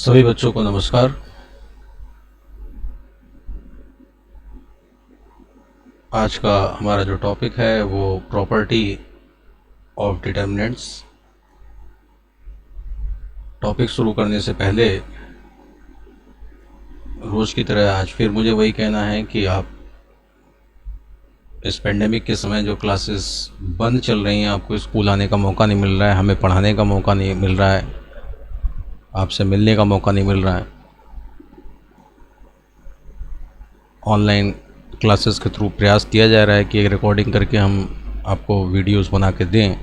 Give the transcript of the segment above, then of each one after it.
सभी बच्चों को नमस्कार। आज का हमारा जो टॉपिक है वो प्रॉपर्टी ऑफ डिटर्मिनेंट्स। टॉपिक शुरू करने से पहले रोज़ की तरह आज फिर मुझे वही कहना है कि आप इस पेंडेमिक के समय जो क्लासेस बंद चल रही हैं, आपको स्कूल आने का मौका नहीं मिल रहा है, हमें पढ़ाने का मौका नहीं मिल रहा है, आपसे मिलने का मौका नहीं मिल रहा है, ऑनलाइन क्लासेस के थ्रू प्रयास किया जा रहा है कि एक रिकॉर्डिंग करके हम आपको वीडियोस बना के दें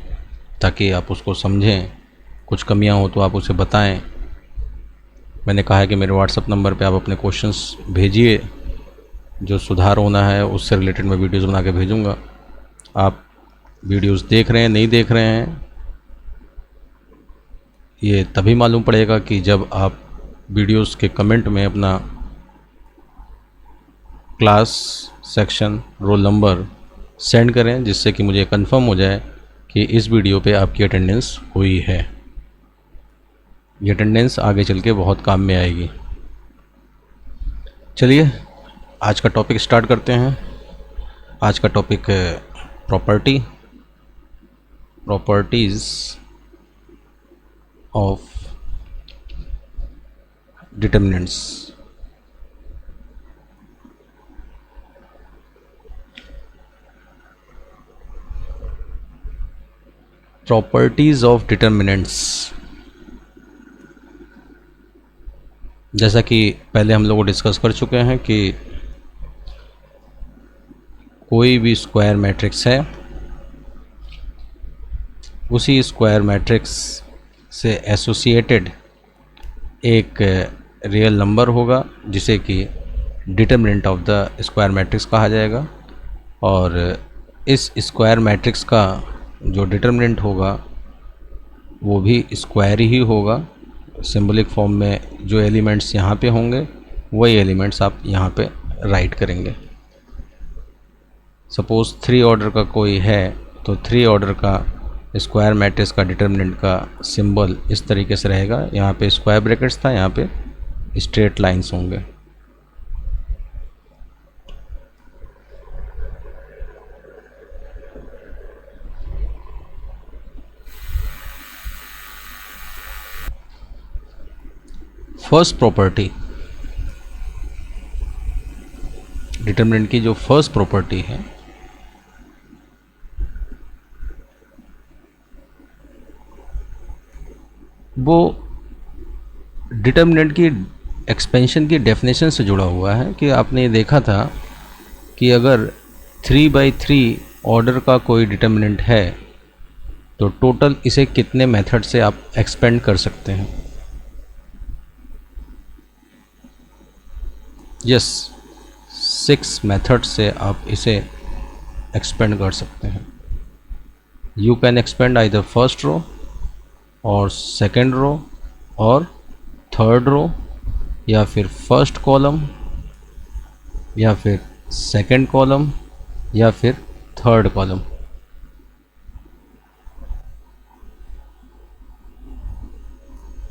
ताकि आप उसको समझें, कुछ कमियां हो तो आप उसे बताएं। मैंने कहा है कि मेरे व्हाट्सएप नंबर पे आप अपने क्वेश्चंस भेजिए, जो सुधार होना है उससे रिलेटेड मैं वीडियोस बना के भेजूँगा। आप वीडियोस देख रहे हैं नहीं देख रहे हैं ये तभी मालूम पड़ेगा कि जब आप वीडियोस के कमेंट में अपना class, section, roll number send करें, जिससे कि मुझे कंफर्म हो जाए कि इस वीडियो पे आपकी अटेंडेंस हुई है। ये अटेंडेंस आगे चल के बहुत काम में आएगी। चलिए आज का टॉपिक स्टार्ट करते हैं। आज का टॉपिक है properties of determinants. Properties of determinants, जैसा कि पहले हम लोग डिस्कस कर चुके हैं कि कोई भी स्क्वायर मैट्रिक्स है, उसी स्क्वायर मैट्रिक्स से एसोसिएटेड एक रियल नंबर होगा जिसे कि determinant of the square matrix कहा जाएगा। और इस स्क्वायर मैट्रिक्स का जो डिटर्मिनेंट होगा वो भी स्क्वायर ही होगा। सिंबलिक फॉर्म में जो एलिमेंट्स यहाँ पे होंगे वही एलिमेंट्स आप यहाँ पे राइट करेंगे। सपोज़ 3 ऑर्डर का कोई है तो 3 ऑर्डर का स्क्वायर मैट्रिक्स का डिटर्मिनेंट का सिंबल इस तरीके से रहेगा। यहाँ पे स्क्वायर ब्रैकेट्स था, यहाँ पे स्ट्रेट लाइंस होंगे। फर्स्ट प्रॉपर्टी, डिटर्मिनेंट की जो फर्स्ट प्रॉपर्टी है वो डिटर्मिनेंट की एक्सपेंशन की डेफिनेशन से जुड़ा हुआ है। कि आपने ये देखा था कि अगर 3/3 ऑर्डर का कोई डिटर्मिनेंट है तो टोटल इसे कितने मेथड से आप एक्सपेंड कर सकते हैं। यस, 6 मेथड से आप इसे एक्सपेंड कर सकते हैं। You can expand either first row और सेकेंड रो और थर्ड रो, या फिर फर्स्ट कॉलम, या फिर सेकेंड कॉलम, या फिर third column.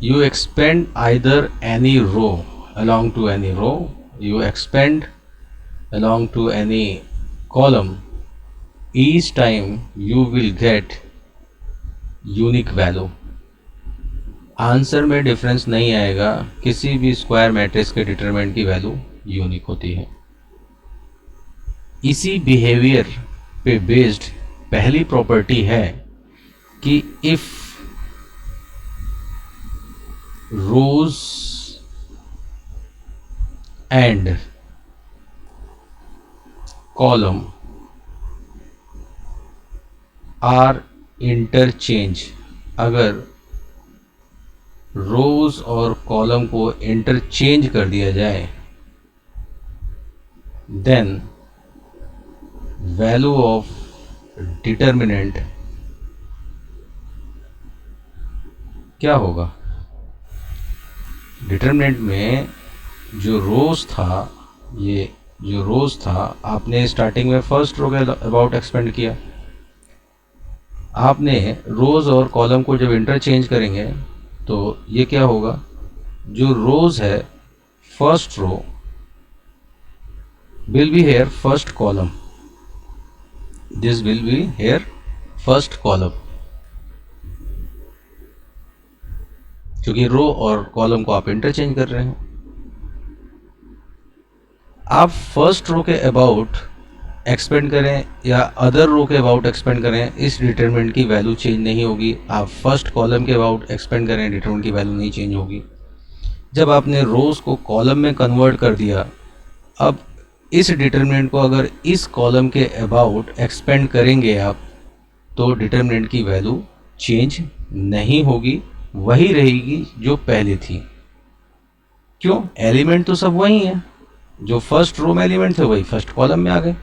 You expand either any row along to any row, you expand along to any column. Each time you will get unique value. Answer में difference नहीं आएगा, किसी भी स्क्वायर मैट्रिक्स के डिटरमिनेंट की value unique होती है। इसी बिहेवियर पे बेस्ड पहली प्रॉपर्टी है कि if rows and column are interchange, अगर रोज और कॉलम को इंटरचेंज कर दिया जाए देन वैल्यू ऑफ डिटर्मिनेंट क्या होगा। डिटर्मिनेंट में जो रोज था, ये जो रोज था आपने स्टार्टिंग में फर्स्ट रो के अबाउट एक्सपेंड किया, आपने रोज और कॉलम को जब इंटरचेंज करेंगे तो ये क्या होगा, जो रोज है first row will be here first column, this will be here first column, क्योंकि रो और कॉलम को आप इंटरचेंज कर रहे हैं। आप फर्स्ट रो के अबाउट एक्सपेंड करें या अदर रो के अबाउट एक्सपेंड करें, इस डिटरमिनेंट की वैल्यू चेंज नहीं होगी। आप फर्स्ट कॉलम के अबाउट एक्सपेंड करें, डिटरमिनेंट की वैल्यू नहीं चेंज होगी। जब आपने रोज को कॉलम में कन्वर्ट कर दिया, अब इस डिटरमिनेंट को अगर इस कॉलम के अबाउट एक्सपेंड करेंगे आप, तो डिटरमिनेंट की वैल्यू चेंज नहीं होगी, वही रहेगी जो पहले थी। क्यों? एलिमेंट तो सब वही है, जो फर्स्ट रो में एलिमेंट थे वही फर्स्ट कॉलम में आ गए,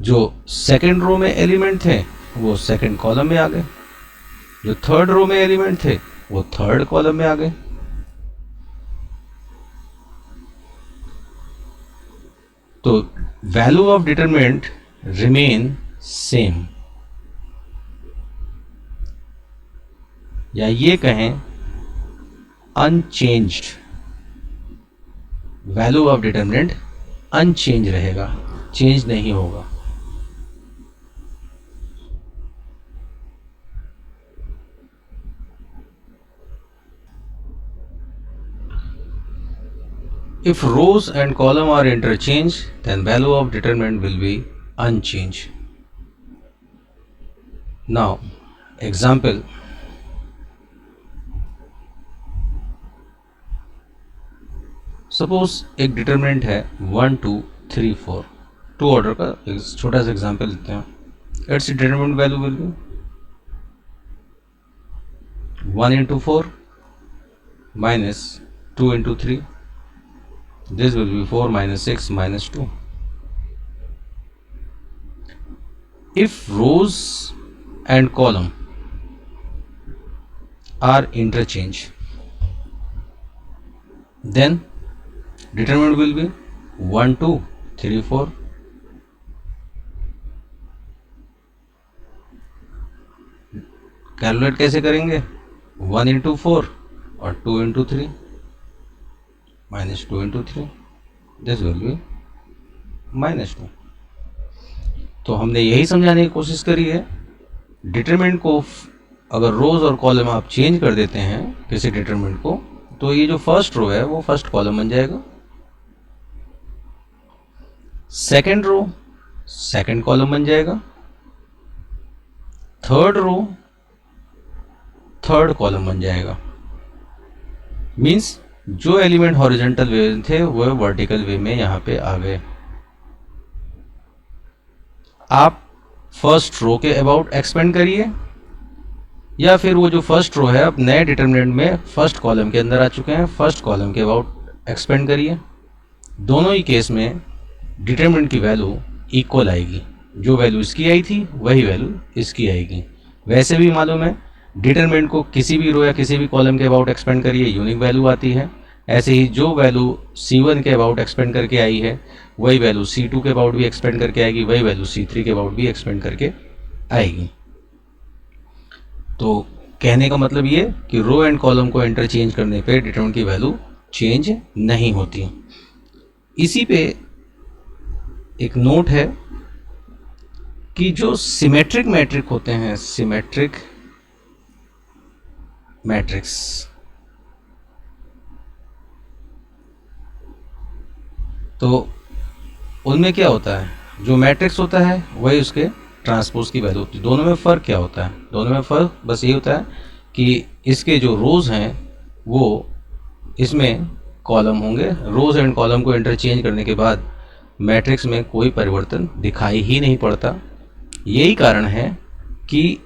जो सेकंड रो में एलिमेंट थे वो सेकंड कॉलम में आ गए, जो थर्ड रो में एलिमेंट थे वो थर्ड कॉलम में आ गए। तो value of determinant remain same, या ये कहें unchanged. Value of determinant unchange रहेगा, चेंज नहीं होगा। If rows and column are interchanged, then value of determinant will be unchanged. Now, example. Suppose एक डिटरमिनेंट है 1 2 3 4, टू ऑर्डर का छोटा सा एग्जाम्पल लेते हैं। It's determinant value will B 1 into 4 minus 2 into 3. This will be 4 minus 6 minus 2. If rows and column are interchanged, then determinant will be 1 2 3 4. Calculate कैसे करेंगे? 1 into 4 और 2 into 3 minus 2 into 3, this will be minus 2. तो हमने यही समझाने की कोशिश करी है, डिटरमिनेंट को अगर रोज और कॉलम आप चेंज कर देते हैं किसी डिटरमिनेंट को, तो ये जो फर्स्ट रो है वो फर्स्ट कॉलम बन जाएगा, सेकंड रो सेकंड कॉलम बन जाएगा, थर्ड रो थर्ड कॉलम बन जाएगा। मीन्स जो एलिमेंट हॉरिजॉन्टल वे में थे वो वर्टिकल वे में यहां पे आ गए। आप फर्स्ट रो के अबाउट एक्सपेंड करिए, या फिर वो जो फर्स्ट रो है अब नए डिटरमिनेंट में फर्स्ट कॉलम के अंदर आ चुके हैं, फर्स्ट कॉलम के अबाउट एक्सपेंड करिए। दोनों ही केस में डिटरमिनेंट की वैल्यू इक्वल आएगी, जो वैल्यू इसकी आई थी वही वैल्यू इसकी आएगी। वैसे भी मालूम है डिटरमिनेंट को किसी भी रो या किसी भी कॉलम के अबाउट एक्सपेंड करिए यूनिक वैल्यू आती है। ऐसे ही जो वैल्यू C1 के अबाउट एक्सपेंड करके आई है वही वैल्यू C2 के अबाउट भी एक्सपेंड करके आएगी, वही वैल्यू C3 के अबाउट भी एक्सपेंड करके आएगी। तो कहने का मतलब ये कि रो एंड कॉलम को इंटरचेंज करने पे डिटरमिनेंट की वैल्यू चेंज नहीं होती। इसी पे एक नोट है कि जो सिमेट्रिक मैट्रिक होते हैं, सिमेट्रिक मैट्रिक्स, तो उनमें क्या होता है, जो मैट्रिक्स होता है वही उसके ट्रांसपोज की वैल्यू होती है। दोनों में फ़र्क क्या होता है? दोनों में फ़र्क बस ये होता है कि इसके जो रोज़ हैं वो इसमें कॉलम होंगे। रोज़ एंड कॉलम को इंटरचेंज करने के बाद मैट्रिक्स में कोई परिवर्तन दिखाई ही नहीं पड़ता। यही कारण है कि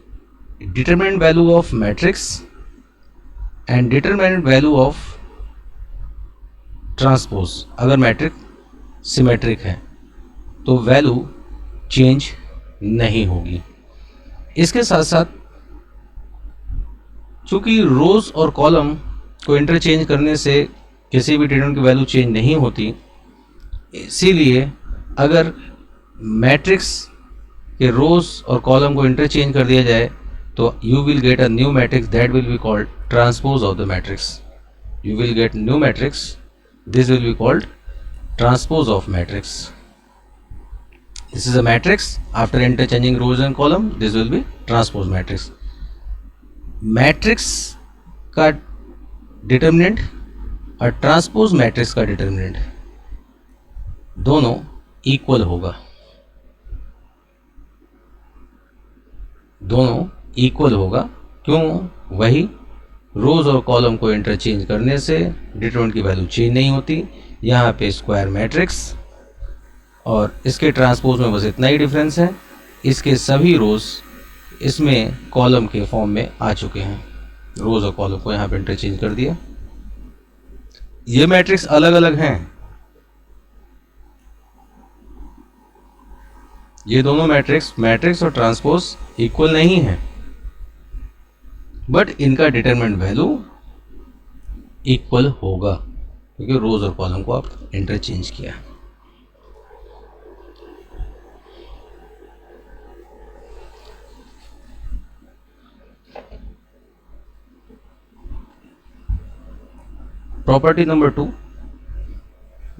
determinant value of matrix and determinant value of transpose, अगर मैट्रिक सिमेट्रिक है तो वैल्यू चेंज नहीं होगी। इसके साथ साथ चूंकि रोज और कॉलम को इंटरचेंज करने से किसी भी डिटरमिनेंट की वैल्यू चेंज नहीं होती, इसीलिए अगर मैट्रिक्स के रोज और कॉलम को इंटरचेंज कर दिया जाए तो you will get a new matrix that will be called transpose of the matrix. You will get new matrix, this will be called transpose of matrix. This is a matrix, after interchanging rows and column this will be transpose matrix. Matrix का determinant और transpose matrix का determinant दोनों equal होगा, दोनों equal होगा। क्यों? वही रोज और कॉलम को इंटरचेंज करने से डिटर्मिनेंट की वैल्यू चेंज नहीं होती। यहाँ पे स्क्वायर मैट्रिक्स और इसके ट्रांसपोज में बस इतना ही डिफरेंस है, इसके सभी रोज इसमें कॉलम के फॉर्म में आ चुके हैं। रोज और कॉलम को यहाँ पे इंटरचेंज कर दिया। ये मैट्रिक्स अलग अलग हैं, ये दोनों मैट्रिक्स और ट्रांसपोज इक्वल नहीं है, बट इनका डिटरमिनेंट वैल्यू इक्वल होगा क्योंकि रोज और कॉलम को आप इंटरचेंज किया है। प्रॉपर्टी नंबर 2,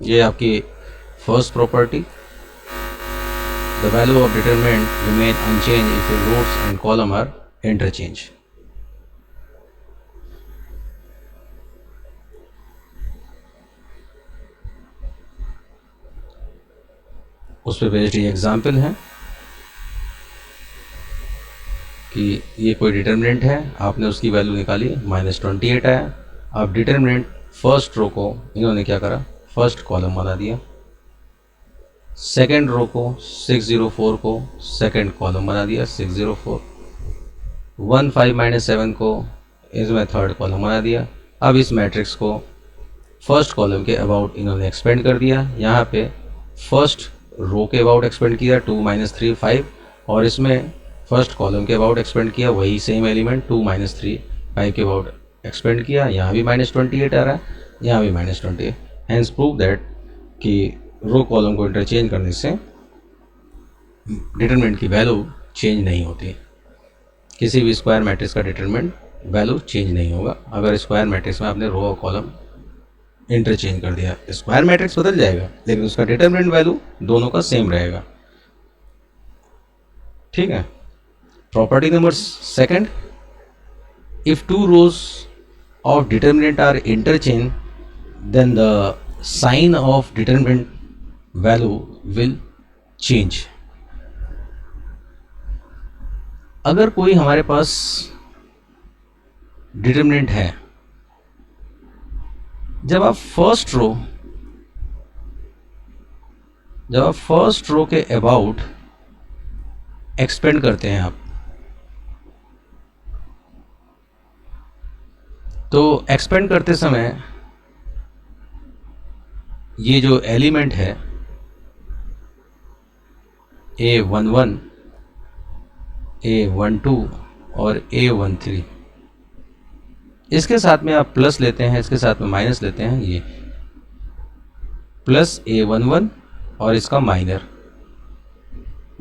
ये आपकी first property, the value of determinant remain unchange if the rows and column are interchange. उस पर बेस्ड ये एग्जाम्पल है कि ये कोई डिटरमिनेंट है, आपने उसकी वैल्यू निकाली -28 आया। अब डिटरमिनेंट फर्स्ट रो को इन्होंने क्या करा, फर्स्ट कॉलम बना दिया, सेकेंड रो को 604 को सेकेंड कॉलम बना दिया 604, 15 - 7 को इसमें थर्ड कॉलम बना दिया। अब इस मैट्रिक्स को फर्स्ट कॉलम के अबाउट इन्होंने एक्सपेंड कर दिया। यहाँ पे फर्स्ट रो के अबाउट एक्सपेंड किया 2 - 3 5, और इसमें फर्स्ट कॉलम के अबाउट एक्सपेंड किया वही सेम एलिमेंट 2 - 3 5 के अबाउट एक्सपेंड किया। यहाँ भी -28 आ रहा है, यहाँ भी -28। हैंस प्रूव दैट कि रो कॉलम को इंटरचेंज करने से डिटरमिनेंट की वैल्यू चेंज नहीं होती। किसी भी स्क्वायर मैट्रिक्स का डिटरमिनेंट वैल्यू चेंज नहीं होगा। अगर स्क्वायर मैट्रिक्स में आपने रो और कॉलम इंटरचेंज कर दिया, स्क्वायर मैट्रिक्स बदल जाएगा लेकिन उसका डिटरमिनेंट वैल्यू दोनों का सेम रहेगा। ठीक है। Property number 2, if two rows of determinant are interchanged, then the sign of determinant value will change. अगर कोई हमारे पास डिटरमिनेंट है, जब आप फर्स्ट रो के अबाउट एक्सपेंड करते हैं आप, तो एक्सपेंड करते समय ये जो एलिमेंट है A11, A12 और A13, इसके साथ में आप प्लस लेते हैं, इसके साथ में माइनस लेते हैं। ये प्लस A11 और इसका माइनर,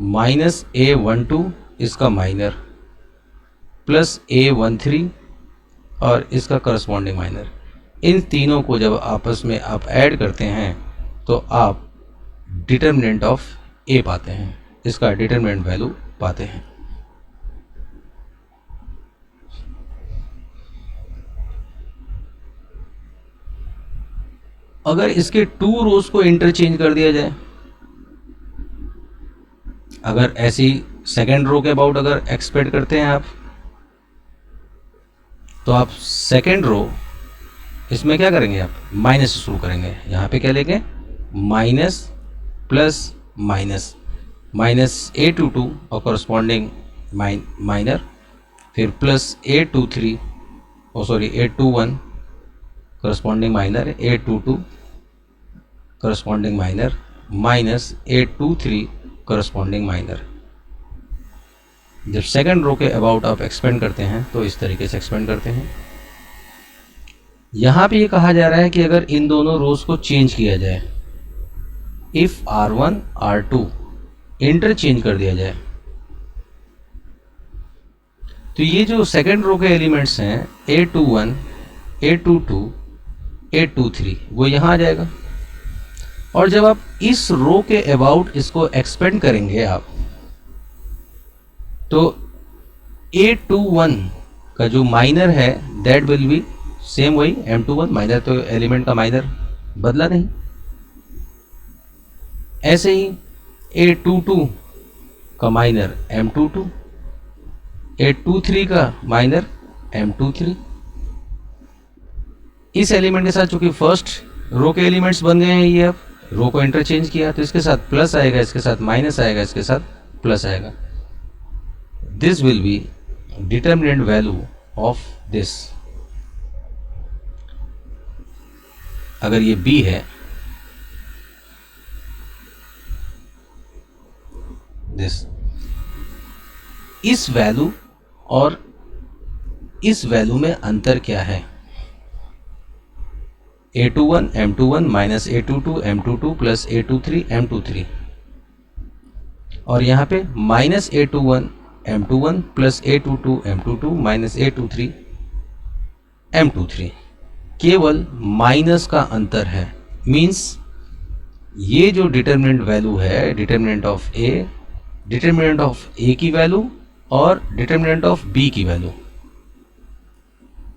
माइनस A12 इसका माइनर, प्लस A13 और इसका करस्पॉन्डिंग माइनर। इन तीनों को जब आपस में आप ऐड करते हैं तो आप डिटरमिनेंट ऑफ ए पाते हैं, इसका डिटरमिनेंट वैल्यू पाते हैं। अगर इसके 2 रोज को इंटरचेंज कर दिया जाए, अगर ऐसी सेकेंड रो के अबाउट अगर एक्सपेक्ट करते हैं आप, तो आप सेकेंड रो इसमें क्या करेंगे, आप माइनस से शुरू करेंगे। यहाँ पे क्या लेंगे, minus plus minus, minus A22 और करस्पॉन्डिंग माइनर, फिर plus A23 A21 corresponding minor, A22 corresponding minor, minus A23 corresponding minor. जब सेकंड रो के अबाउट आप एक्सपेंड करते हैं तो इस तरीके से एक्सपेंड करते हैं। यहाँ पे ये कहा जा रहा है कि अगर इन दोनों रोज को चेंज किया जाए, इफ R1 R2 इंटरचेंज कर दिया जाए, तो ये जो सेकेंड रो के एलिमेंट्स हैं A21, A22, A23 वो यहाँ आ जाएगा। और जब आप इस रो के अबाउट इसको एक्सपेंड करेंगे आप, तो A21 का जो माइनर है दैट विल बी सेम वही M21, माइनर तो एलिमेंट का माइनर बदला नहीं। ऐसे ही A22 का माइनर M22, A23 का माइनर M23। इस एलिमेंट के साथ चूंकि फर्स्ट रो के एलिमेंट्स बन गए हैं, ये अब रो को इंटरचेंज किया तो इसके साथ प्लस आएगा, इसके साथ माइनस आएगा, इसके साथ प्लस आएगा। This will B determinant value of this. अगर ये B है, दिस, इस वैल्यू और इस वैल्यू में अंतर क्या है? A21 M21 minus A22 M22 plus A23 M23, और यहाँ पे minus A21 M21 plus A22 M22 minus A23 M23, केवल माइनस का अंतर है। मीन्स ये जो डिटरमिनेंट वैल्यू है, डिटरमिनेंट ऑफ A की वैल्यू और डिटरमिनेंट ऑफ B की वैल्यू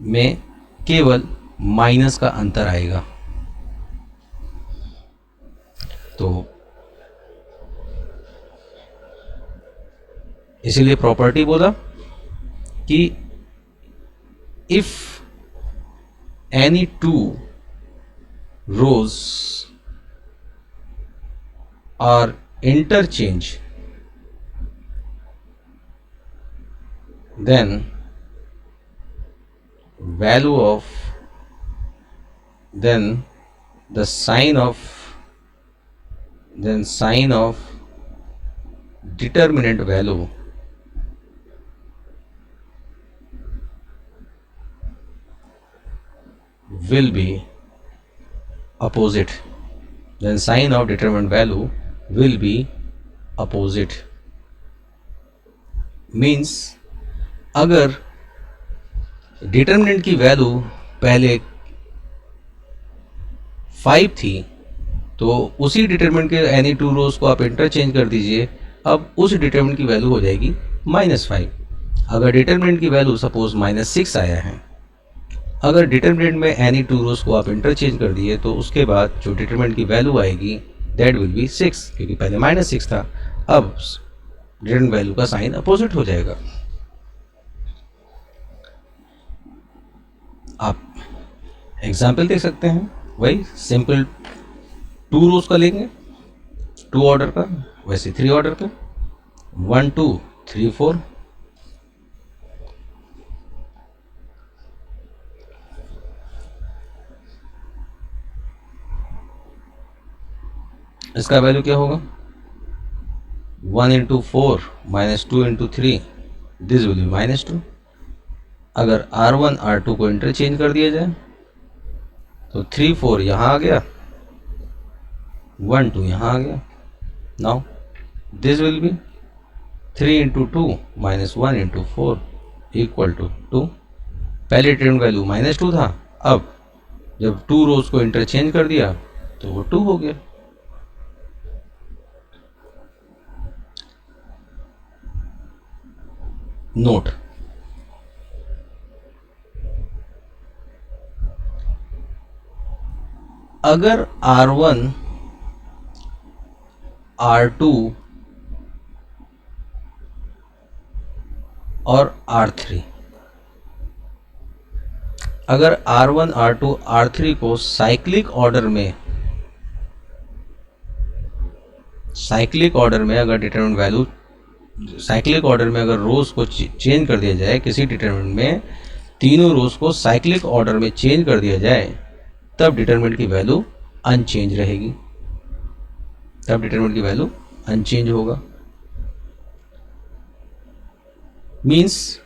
में केवल माइनस का अंतर आएगा। तो इसीलिए प्रॉपर्टी बोला कि if any two rows are interchange then value of then sign of determinant value will be opposite. Then sign of determinant value will be opposite. Means अगर डिटरमिनेंट की वैल्यू पहले 5 थी तो उसी डिटरमिनेंट के एनी टू रोज को आप interchange कर दीजिए, अब उस डिटरमिनेंट की वैल्यू हो जाएगी -5। अगर डिटरमिनेंट की वैल्यू सपोज -6 आया है, अगर डिटरमिनेंट में एनी टू रोज को आप इंटरचेंज कर दिए तो उसके बाद जो डिटरमिनेंट की वैल्यू आएगी दैट विल बी 6, क्योंकि पहले -6 था। अब डिटरमिनेंट वैल्यू का साइन अपोजिट हो जाएगा। आप एग्जाम्पल देख सकते हैं, वही सिंपल 2 रोज का लेंगे, 2 ऑर्डर का, वैसे 3 ऑर्डर का, 1 2 3 4। इसका वैल्यू क्या होगा? 1 × 4 माइनस 2 × 3, दिस विल बी -2। अगर R1 R2 को इंटरचेंज कर दिया जाए तो 3 4 यहाँ आ गया, 1 2 यहाँ आ गया। Now this will be 3 × 2 minus 1 × 4 equal to 2। पहले डिटरमिनेंट वैल्यू -2 था, अब जब 2 रोज को इंटरचेंज कर दिया तो वो 2 हो गया। नोट, अगर R1 R2 और R3, अगर R1 R2 R3 को साइक्लिक ऑर्डर में अगर डिटरमिनेंट वैल्यू साइक्लिक ऑर्डर में अगर रोज को चेंज कर दिया जाए, किसी डिटरमिनेंट में तीनों रोज को साइक्लिक ऑर्डर में चेंज कर दिया जाए, तब डिटरमिनेंट की वैल्यू अनचेंज रहेगी, तब डिटरमिनेंट की वैल्यू अनचेंज होगा। मीन्स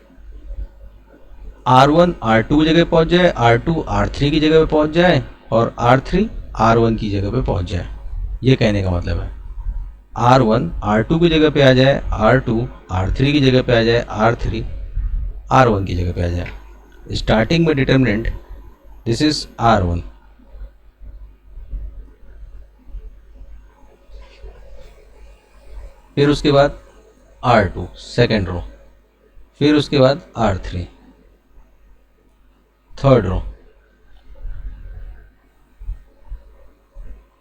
R1 R2 की जगह पहुंच जाए, R2 R3 की जगह पे पहुंच जाए और R3 R1 की जगह पे पहुंच जाए। ये कहने का मतलब है R1 R2 की जगह पे आ जाए, R2 R3 की जगह पे आ जाए, R3 R1 की जगह पे आ जाए। स्टार्टिंग में डिटर्मिनेंट दिस इज R1, फिर उसके बाद R2 सेकेंड रो, फिर उसके बाद R3 थर्ड रो।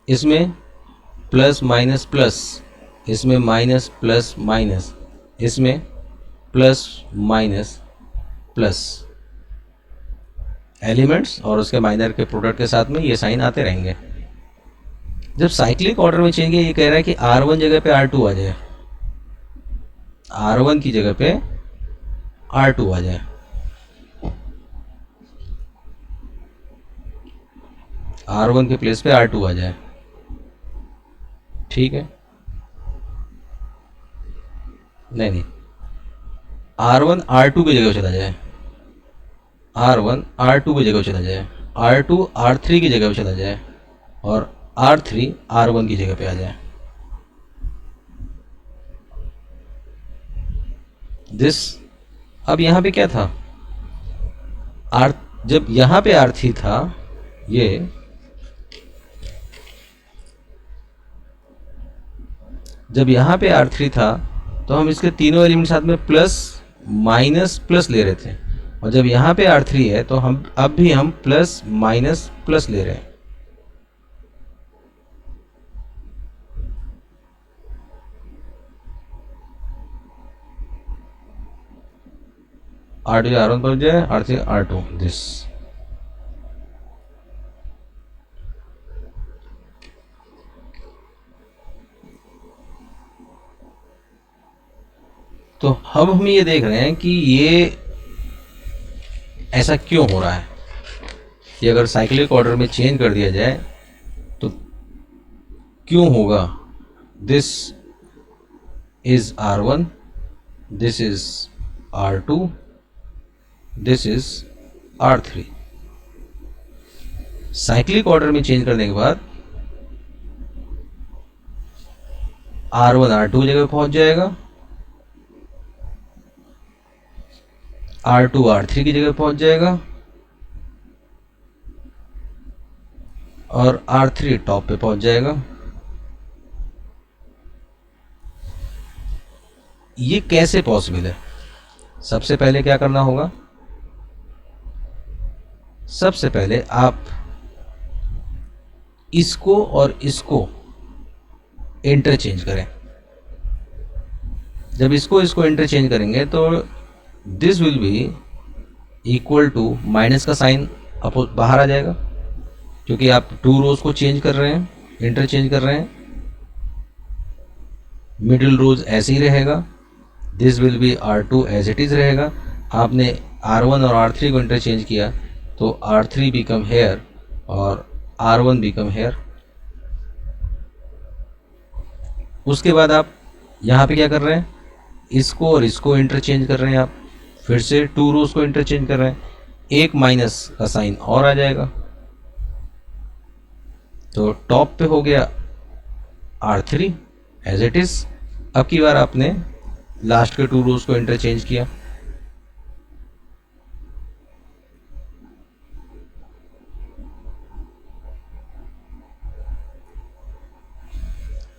इसमें प्लस माइनस प्लस, इसमें माइनस प्लस माइनस, इसमें प्लस माइनस प्लस, एलिमेंट्स और उसके माइनर के प्रोडक्ट के साथ में ये साइन आते रहेंगे। जब साइक्लिक ऑर्डर में चेंज ये कह रहा है कि R1 जगह पे R2 आ जाए, R1 की जगह पे R2 आ जाए, R1 के प्लेस पे R2 आ जाए, ठीक है। नहीं, R1 R2 की जगह चला जाए, R1 R2 की जगह चला जाए, R2 R3 की जगह चला जाए और R3 R1 की जगह पे आ जाए। दिस, अब यहाँ पे क्या था, जब यहाँ पे R3 था, ये जब यहाँ पे R3 था तो हम इसके तीनों एलिमेंट साथ में प्लस माइनस प्लस ले रहे थे, और जब यहाँ पे R3 है तो हम अब भी हम प्लस माइनस प्लस ले रहे हैं। R2 R1 पर जाए, R3 R2 दिस। तो हम ये देख रहे हैं कि ये ऐसा क्यों हो रहा है कि अगर साइक्लिक ऑर्डर में चेंज कर दिया जाए तो क्यों होगा। This is R1, this is R2, this is R3। Cyclic order में चेंज करने के बाद R1 R2 जगह पहुंच जाएगा, R2 R3 की जगह पहुंच जाएगा और R3 टॉप पे पहुंच जाएगा। ये कैसे पॉसिबल है? सबसे पहले क्या करना होगा, सबसे पहले आप इसको और इसको इंटरचेंज करें। जब इसको इंटरचेंज करेंगे तो this will be equal to, minus का साइन बाहर आ जाएगा क्योंकि आप टू रोज को चेंज कर रहे हैं, इंटरचेंज कर रहे हैं। मिडिल रोज ऐसे ही रहेगा, this will be R2 as it is रहेगा। आपने R1 और R3 को इंटरचेंज किया तो R3 बिकम हेयर और R1 बिकम हेयर। उसके बाद आप यहाँ पे क्या कर रहे हैं, इसको और इसको इंटरचेंज कर रहे हैं, आप फिर से टू रोज को इंटरचेंज कर रहे हैं, एक माइनस का साइन और आ जाएगा। तो टॉप पे हो गया R3 एज इट इज। अब की बार आपने लास्ट के टू रोज को इंटरचेंज किया,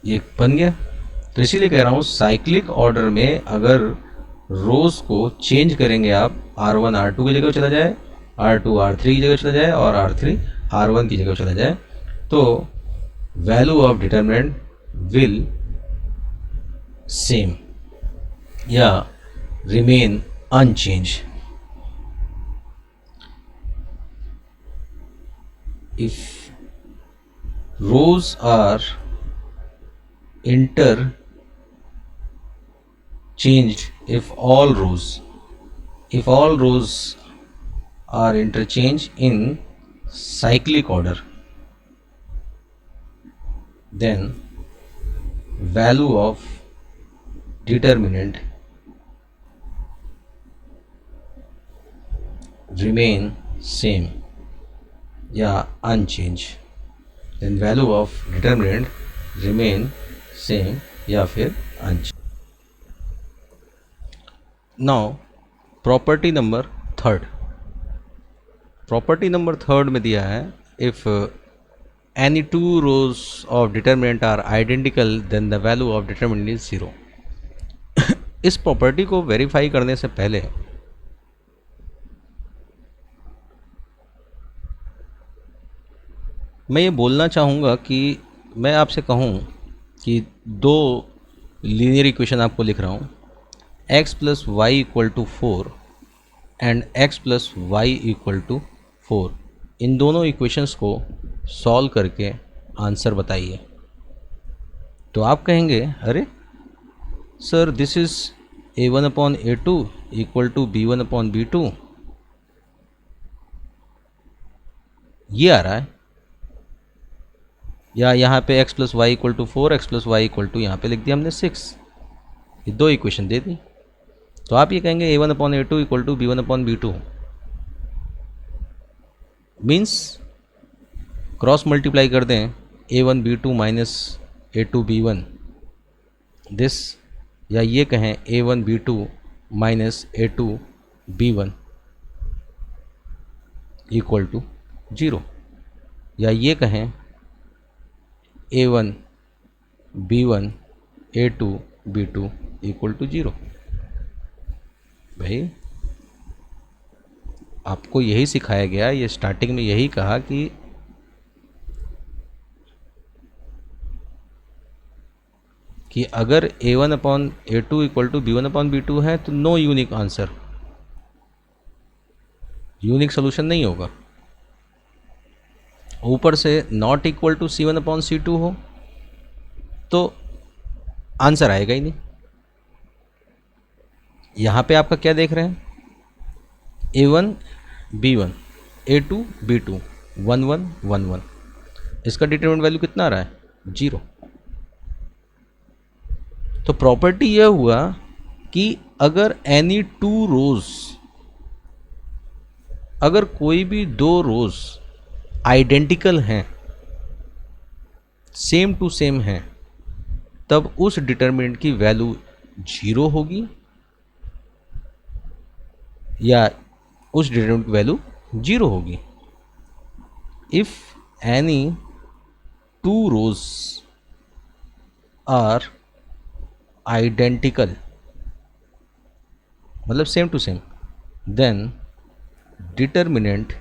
ये बन गया। तो इसीलिए कह रहा हूं साइक्लिक ऑर्डर में अगर रोज को चेंज करेंगे आप, R1 R2 की जगह चला जाए, R2 R3 की जगह चला जाए और R3 R1 की जगह चला जाए, तो value of determinant will same या remain unchange. If rows are interchanged, if all rows are interchanged in cyclic order, then value of determinant remain same या unchanged, then value of determinant remain same या फिर unchanged. Now property number third में दिया है if any two rows of determinant are identical then the value of determinant is 0। इस property को verify करने से पहले मैं ये बोलना चाहूँगा कि मैं आपसे कहूँ कि दो लीनियर इक्वेशन आपको लिख रहा हूँ, x plus Y equal to 4 and x plus Y equal to 4। इन दोनों इक्वेशंस को सॉल्व करके आंसर बताइए। तो आप कहेंगे अरे sir this is a1 upon a2 equal to b1 upon b2, ये आ रहा है, या यहाँ पे x plus Y equal to 4, x plus Y equal to यहाँ पर लिख दिया हमने 6। ये दो इक्वेशन दे दी। तो आप ये कहेंगे a1 upon a2 equal to b1 upon b2 means cross multiply कर दें a1 b2 minus a2 b1 this, या ये कहें a1 b2 minus a2 b1 equal to 0, या ये कहें a1 b1 a2 b2 equal to 0। भाई आपको यही सिखाया गया, ये स्टार्टिंग में यही कहा कि अगर a1 upon a2 equal to b1 upon b2 है तो no unique answer, unique solution नहीं होगा। ऊपर से not equal to c1 upon c2 हो तो आंसर आएगा ही नहीं। यहाँ पे आपका क्या देख रहे हैं, a1 b1 a2 b2 1 1 1 1, इसका डिटरमिनेंट वैल्यू कितना आ रहा है, 0। तो प्रॉपर्टी यह हुआ कि अगर एनी टू रोज, अगर कोई भी दो रोज आइडेंटिकल हैं, सेम टू सेम हैं, तब उस डिटरमिनेंट की वैल्यू 0 होगी या उस डिटरमिनेंट की वैल्यू 0 होगी। If any two rows are identical, मतलब same to same, then determinant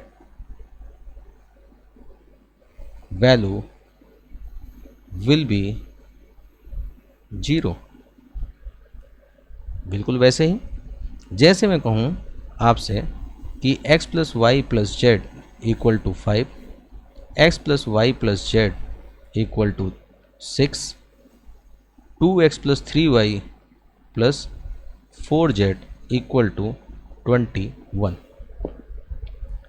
value will be 0। बिल्कुल वैसे ही जैसे मैं कहूँ आपसे कि x plus y plus z equal to 5, x plus y plus z equal to 6, 2x plus 3y plus 4z equal to 21।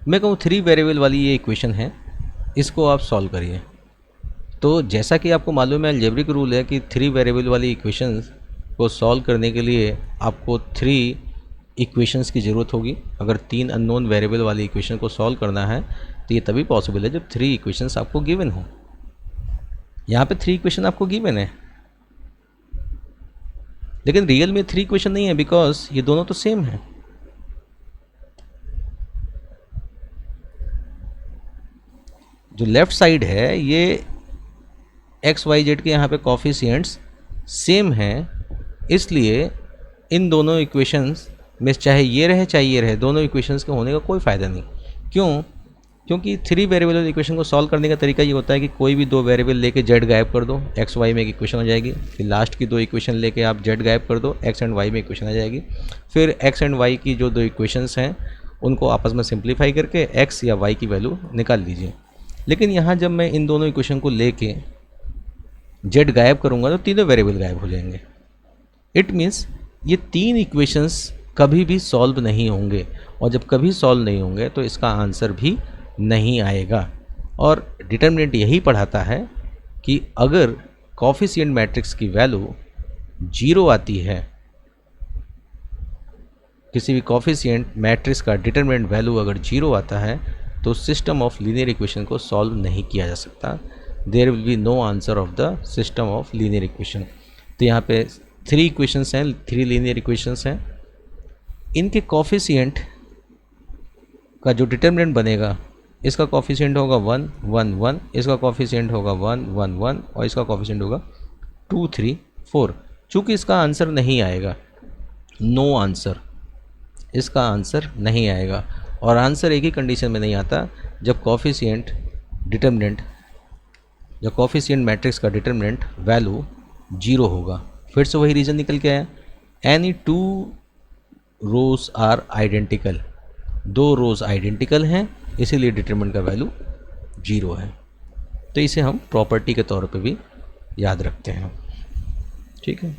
मैं कहूँ 3 वेरिएबल वाली ये इक्वेशन है, इसको आप सॉल्व करिए। तो जैसा कि आपको मालूम है अलजेब्रिक रूल है कि 3 वेरिएबल वाली इक्वेशंस को सॉल्व करने के लिए आपको 3 इक्वेशंस की ज़रूरत होगी। अगर 3 अननोन वेरिएबल वाली इक्वेशन को सॉल्व करना है तो ये तभी पॉसिबल है जब 3 इक्वेशंस आपको गिवन हो। यहाँ पे 3 इक्वेशन आपको गिवन है, लेकिन रियल में 3 इक्वेशन नहीं है, बिकॉज ये दोनों तो सेम है। जो लेफ्ट साइड है ये एक्स वाई जेड के यहाँ पे कॉफिशिएंट्स सेम हैं, इसलिए इन दोनों इक्वेशंस में चाहे ये रहे चाहे ये रहे, दोनों इक्वेशंस के होने का कोई फ़ायदा नहीं। क्यों? क्योंकि 3 वेरिएबल इक्वेशन को सॉल्व करने का तरीका ये होता है कि कोई भी 2 वेरिएबल लेके जेड गायब कर दो, एक्स वाई में एक इक्वेशन हो जाएगी। फिर लास्ट की 2 इक्वेशन लेके आप जेड गायब कर दो, एक्स एंड वाई में इक्वेशन आ जाएगी। फिर एक्स एंड वाई की जो 2 इक्वेशंस हैं उनको आपस में सिंप्लीफाई करके एक्स या वाई की वैल्यू निकाल लीजिए। लेकिन यहाँ जब मैं इन दोनों इक्वेशन को लेके जेड गायब करूँगा तो तीनों वेरिएबल गायब हो जाएंगे। इट मीन्स ये 3 इक्वेशंस कभी भी सॉल्व नहीं होंगे, और जब कभी सॉल्व नहीं होंगे तो इसका आंसर भी नहीं आएगा। और डिटर्मिनेंट यही पढ़ाता है कि अगर कॉफिशिएंट मैट्रिक्स की वैल्यू 0 आती है, किसी भी कॉफिशिएंट मैट्रिक्स का डिटर्मिनेंट वैल्यू अगर 0 आता है तो सिस्टम ऑफ लीनियर इक्वेशन को सॉल्व नहीं किया जा सकता। There will be no answer of the system of linear equation. तो यहाँ पे 3 इक्वेशंस हैं, 3 लीनियर इक्वेशंस हैं। इनके कॉफिशिएंट का जो डिटर्मिनेंट बनेगा, इसका कॉफिशिएंट होगा 1 1 1, इसका कॉफिशिएंट होगा 1 1 1 और इसका कॉफिशिएंट होगा 2 3 4। चूँकि इसका आंसर नहीं आएगा, नो आंसर, इसका आंसर नहीं आएगा। और आंसर एक ही कंडीशन में नहीं आता, जब कॉफिशिएंट डिटर्मिनेंट, जब कॉफिशिएंट मैट्रिक्स का डिटर्मिनेंट वैल्यू 0 होगा। फिर से वही रीज़न निकल के आया, any two rows are identical, दो रोज आइडेंटिकल हैं, इसीलिए डिटरमिनेंट का वैल्यू 0 है। तो इसे हम प्रॉपर्टी के तौर पे भी याद रखते हैं। ठीक है।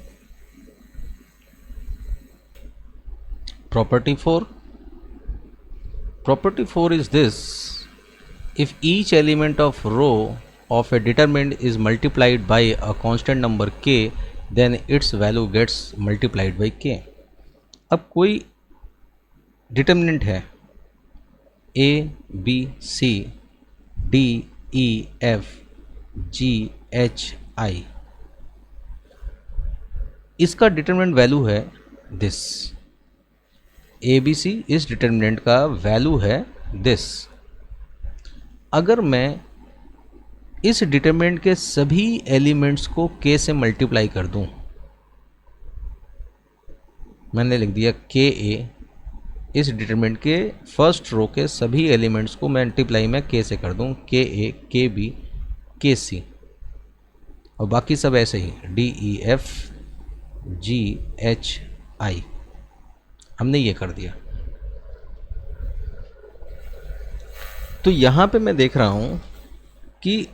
Property 4, property 4 is this, if each element of row of a determinant is multiplied by a constant number k, then its value gets multiplied by k। अब कोई डिटर्मिनेंट है a b c d e f g h i, इसका determinant value है this, A B सी इस determinant का value है this. अगर मैं इस डिटर्मिनेंट के सभी एलिमेंट्स को k से मल्टीप्लाई कर दूं, मैंने लिख दिया के ए, इस डिटरमिनेंट के फर्स्ट रो के सभी एलिमेंट्स को मल्टीप्लाई मैं के से कर दूं, के ए के बी के सी, और बाकी सब ऐसे ही D E F G H I, हमने ये कर दिया। तो यहाँ पे मैं देख रहा हूँ कि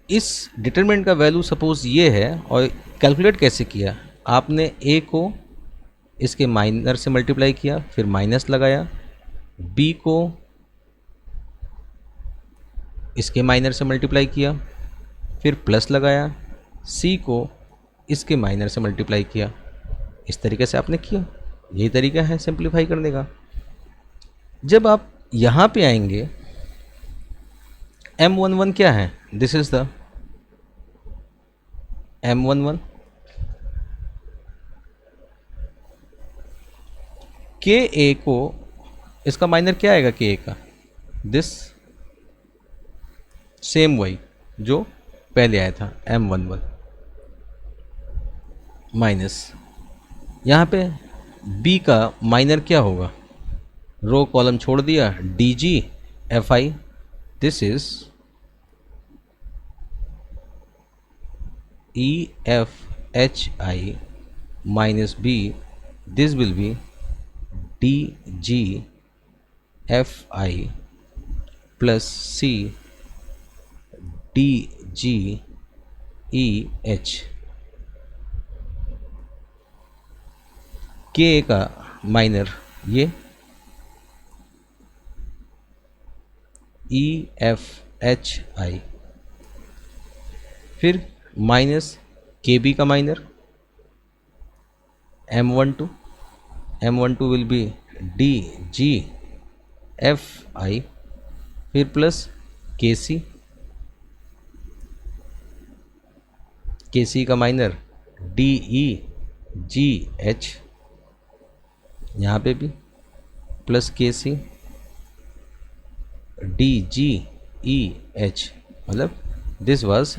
इस डिटरमिनेंट का वैल्यू सपोज ये है, और कैलकुलेट कैसे किया, आपने ए को इसके माइनर से मल्टीप्लाई किया, फिर माइनस लगाया, बी को इसके माइनर से मल्टीप्लाई किया, फिर प्लस लगाया, सी को इसके माइनर से मल्टीप्लाई किया। इस तरीके से आपने किया, यही तरीका है सिंप्लीफाई करने का। जब आप यहाँ पे आएंगे, M11 क्या है, दिस इज द M11, के ए को इसका माइनर क्या आएगा, के ए का दिस, सेम वही जो पहले आया था M11 माइनस, यहाँ पे बी का माइनर क्या होगा, रो कॉलम छोड़ दिया, D G F I, this is E F H I minus B, this will be D G F I plus C D G E H. के का माइनर ये ई एफ एच आई, फिर minus के B का minor M12, M12 will be D G F I, फिर plus के C का minor D E G H, यहाँ पे भी प्लस के C D G E H, मतलब दिस वाज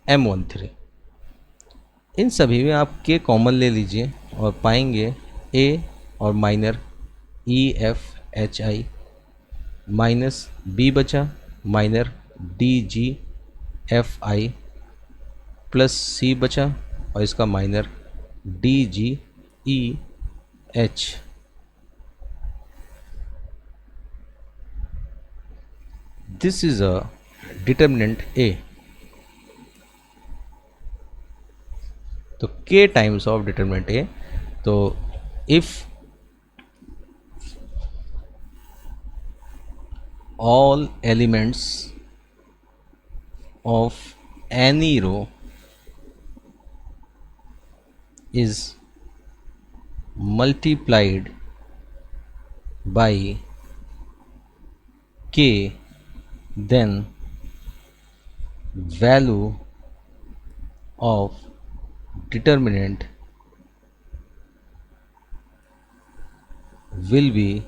M13। इन सभी में आप के कॉमन ले लीजिए और पाएंगे ए और minor E F H I, minus B बचा minor D G F I, plus C बचा और इसका minor D G E H. This is a determinant A. तो k times of determinant A, तो if all elements of any row is multiplied by k, then value of determinant will be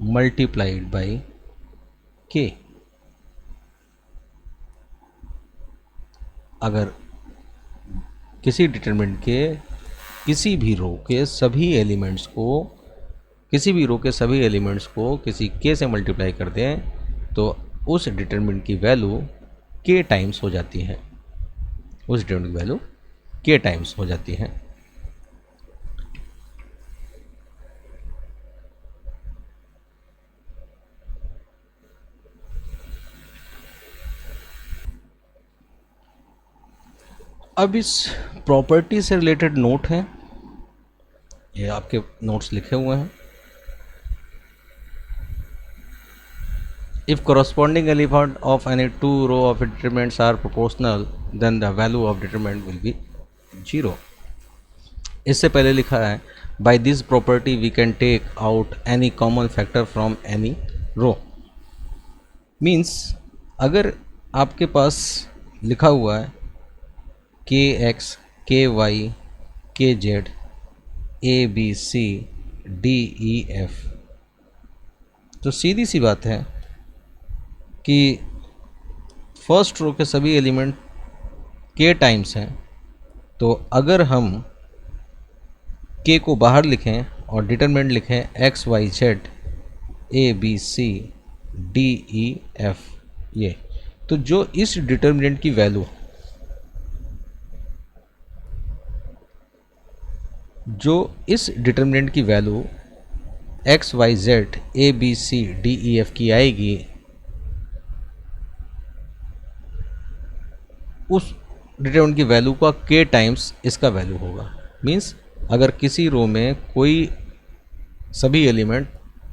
multiplied by k। अगर किसी determinant के किसी भी रो के सभी elements को किसी k से मल्टीप्लाई कर दें तो उस डिटरमिनेंट की वैल्यू k टाइम्स हो जाती है। अब इस प्रॉपर्टी से रिलेटेड नोट है, ये आपके नोट्स लिखे हुए हैं। If corresponding element of any two row of determinants are proportional, then the value of determinant will be 0। इससे पहले लिखा है by this property we can take out any common factor from any row। Means अगर आपके पास लिखा हुआ है के एक्स के वाई के Z A B C D E F, तो सीधी सी बात है कि फर्स्ट रो के सभी एलिमेंट के टाइम्स हैं। तो अगर हम के को बाहर लिखें और डिटरमिनेंट लिखें X Y Z A B C D E F, ये तो जो इस डिटरमिनेंट की value X Y Z A B C D E F की आएगी, उस डिटरमिनेंट की वैल्यू का k टाइम्स इसका वैल्यू होगा। मींस अगर किसी रो में कोई सभी एलिमेंट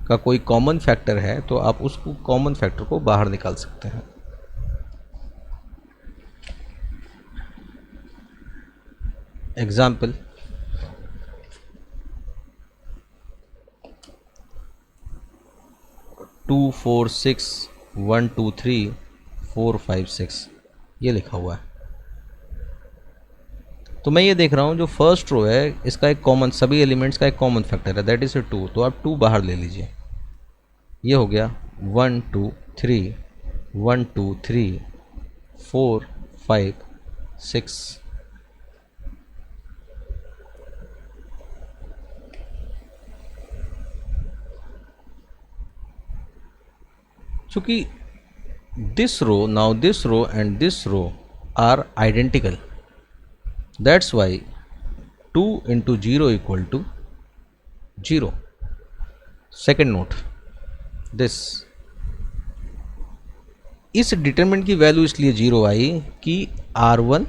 का कोई कॉमन फैक्टर है तो आप उसको कॉमन फैक्टर को बाहर निकाल सकते हैं। एग्जाम्पल, टू फोर सिक्स 1 2 3 4 5 6 ये लिखा हुआ है। तो मैं ये देख रहा हूँ जो फर्स्ट रो है इसका एक कॉमन, सभी एलिमेंट्स का एक कॉमन फैक्टर है, दैट इज 2। तो आप 2 बाहर ले लीजिए, ये हो गया 1 2 3 1 2 3 4 5 6। चूंकि this row and this row are identical, that's why 2 into 0 equal to 0। Second note, this इस डिटरमिनेंट की वैल्यू इसलिए 0 आई कि R1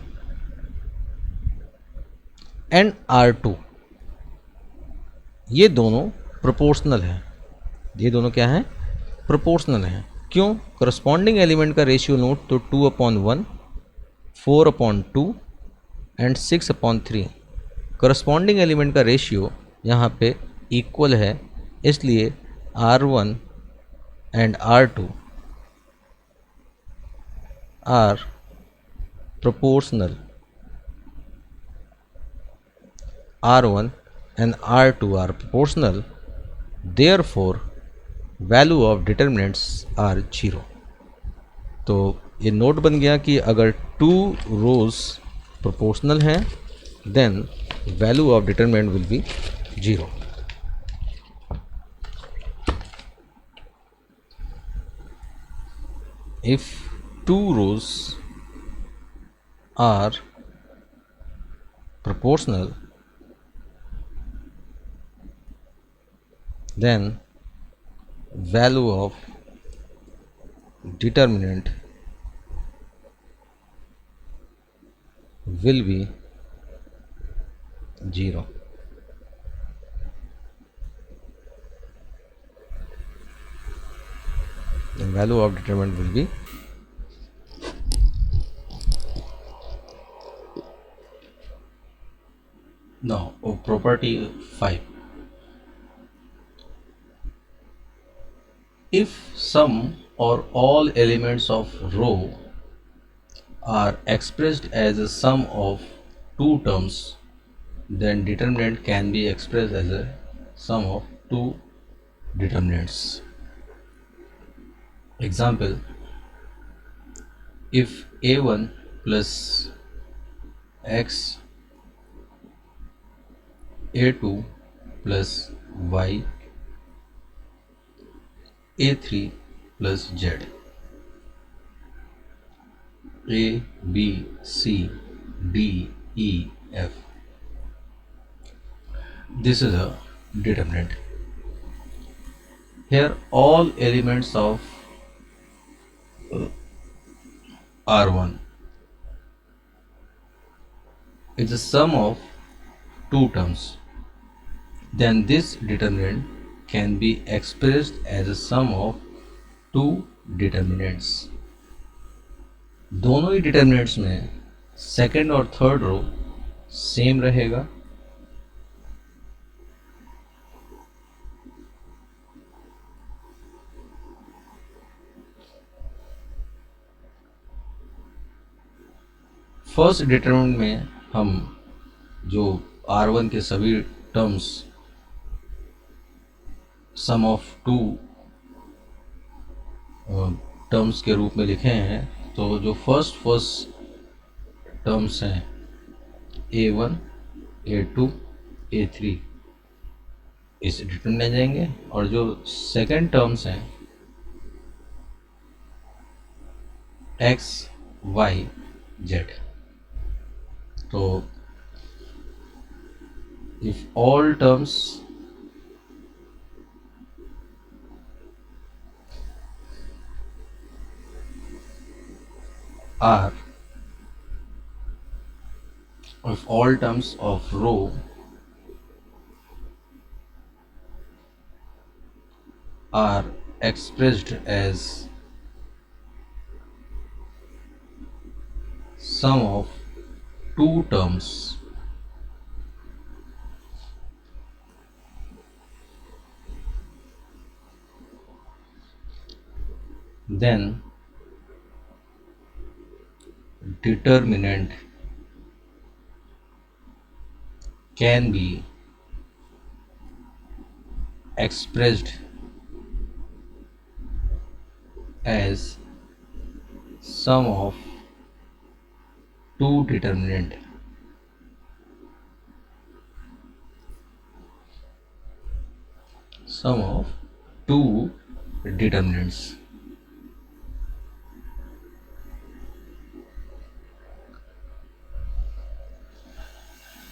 एंड R2 ये दोनों प्रोपोर्शनल हैं। ये दोनों क्या हैं? प्रोपोर्शनल हैं। क्यों? करस्पॉन्डिंग एलिमेंट का रेशियो नोट तो 2/1 4/2 एंड 6/3। करस्पॉन्डिंग एलिमेंट का रेशियो यहाँ पे इक्वल है, इसलिए R1 and R2 are proportional. R1 and R2 are proportional, therefore value of determinants are 0। तो ये नोट बन गया कि अगर 2 rows proportional हैं then value of determinant will be 0। if 2 rows are proportional then value of determinant will be 0। The value of determinant will be now property 5। if some or all elements of row are expressed as a sum of two terms then determinant can be expressed as a sum of two determinants. Example, if a1 plus x, a2 plus y, a3 plus z, a, b, c, d, e, f. This is a determinant. Here all elements of R1 is the sum of two terms. Then this determinant can be expressed as a sum of two determinants. दोनों ही determinants में second और third row same रहेगा. First determinant में हम जो R1 के सभी terms sum of two terms के रूप में लिखे हैं, तो जो फर्स्ट टर्म्स हैं a1, a2, a3 इस डिटरमिनेंट में जाएंगे, और जो सेकंड टर्म्स हैं x, y, z, तो if all terms are, if all terms of row are expressed as sum of two terms, then determinant can be expressed as sum of two determinant. Sum of two determinants.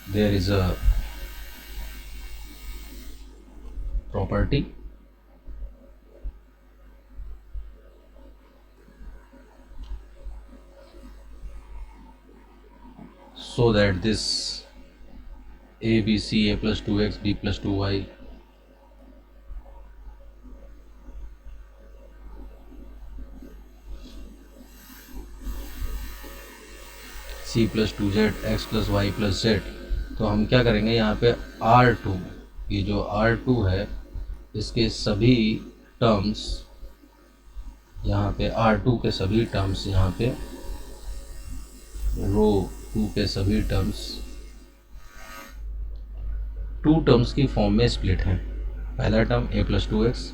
There is a property so that this a, b, c, a plus 2x, b plus 2y c plus 2z, x plus y plus z, तो हम क्या करेंगे यहाँ पे R2, ये जो R2 है इसके सभी टर्म्स यहाँ पे, R2 के सभी टर्म्स यहाँ पे, रो 2 के सभी टर्म्स टू टर्म्स की फॉर्म में स्प्लिट हैं. पहला टर्म a plus 2x,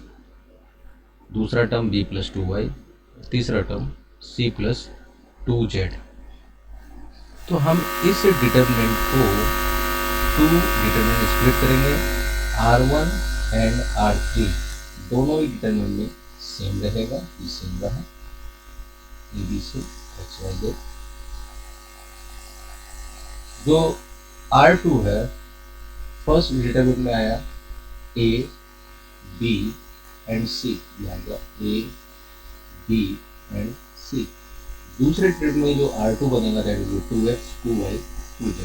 दूसरा टर्म b plus 2y, तीसरा टर्म c plus 2z. तो हम इस डिटर्मिनेंट को टू डिटर्मिनेंट स्प्लिट करेंगे. R1 एंड R3 दोनों ही डिटर्मिनेंट में सेम रहेगा, ये सेम रहा a b c x y z. जो R2 है फर्स्ट डिटर्मिनेंट में आया a, b एंड c, यहाँ पर a, b एंड c. दूसरे ट्रिप में जो R2 बनेगा that is 2x, 2y, 2z.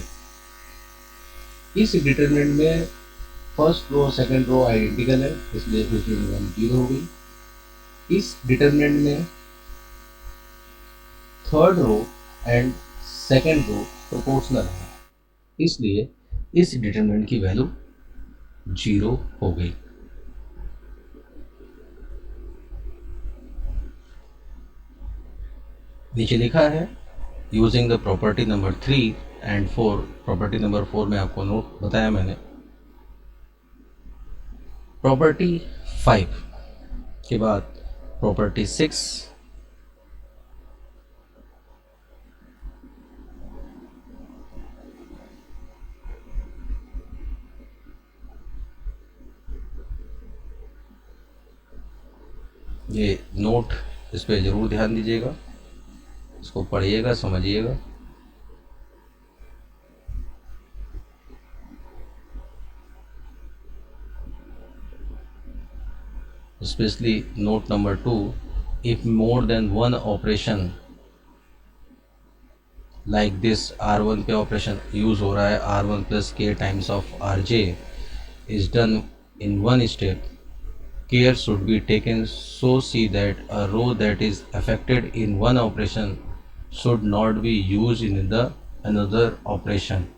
इस डिटरमिनेंट में first row second row identical है, इसलिए इस डिटरमिनेंट 0 हो गई. इस डिटरमिनेंट में third row and second row proportional है, इसलिए इस डिटरमिनेंट की वैल्यू 0 हो गई. नीचे लिखा है using the property number 3 and 4, property number 4 में आपको नोट बताया मैंने। प्रॉपर्टी 5 के बाद प्रॉपर्टी 6, ये नोट इस पर ज़रूर ध्यान दीजिएगा, इसको पढ़िएगा, समझिएगा। Especially note number 2, if more than one operation like this, R1 पे ऑपरेशन यूज हो रहा है, R1 plus K times of Rj is done in one step, care should be taken so see that a row that is affected in one operation should not be used in the another operation.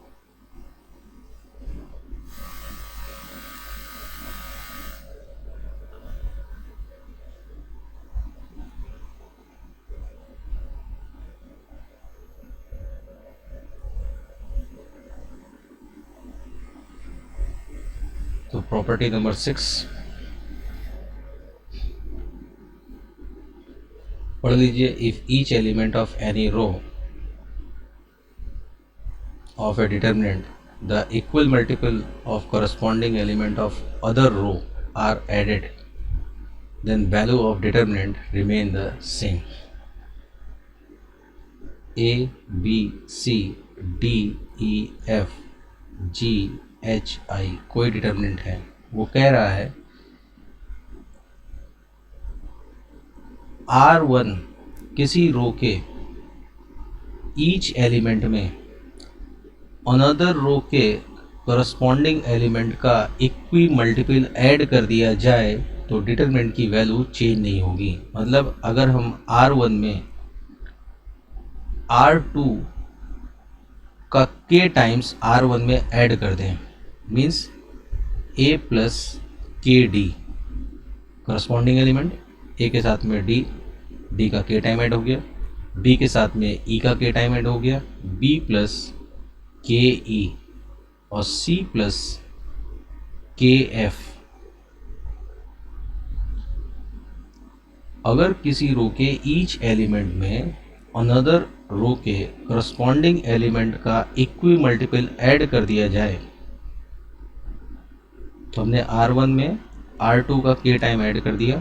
तो property number 6 पढ़ लीजिए। If each element of any row of a determinant, the equal multiple of corresponding element of other row are added, then value of determinant remain the same. A, B, C, D, E, F, G, H, I कोई determinant है, वो कह रहा है R1 किसी रो के each element में another row के करस्पॉन्डिंग एलिमेंट का इक्वी मल्टीपल ऐड कर दिया जाए तो डिटरमिनेंट की वैल्यू चेंज नहीं होगी। मतलब अगर हम R1 में R2 का K टाइम्स R1 में ऐड कर दें, मीन्स A प्लस के डी, करस्पॉन्डिंग एलिमेंट A के साथ में D का K टाइम ऐड हो गया, B के साथ में E का K टाइम ऐड हो गया, B प्लस के ई और C प्लस के एफ। अगर किसी रो के ईच एलिमेंट में अनदर रो के करस्पॉन्डिंग एलिमेंट का इक्वी मल्टीपल ऐड कर दिया जाए, तो हमने R1 में R2 का K टाइम ऐड कर दिया,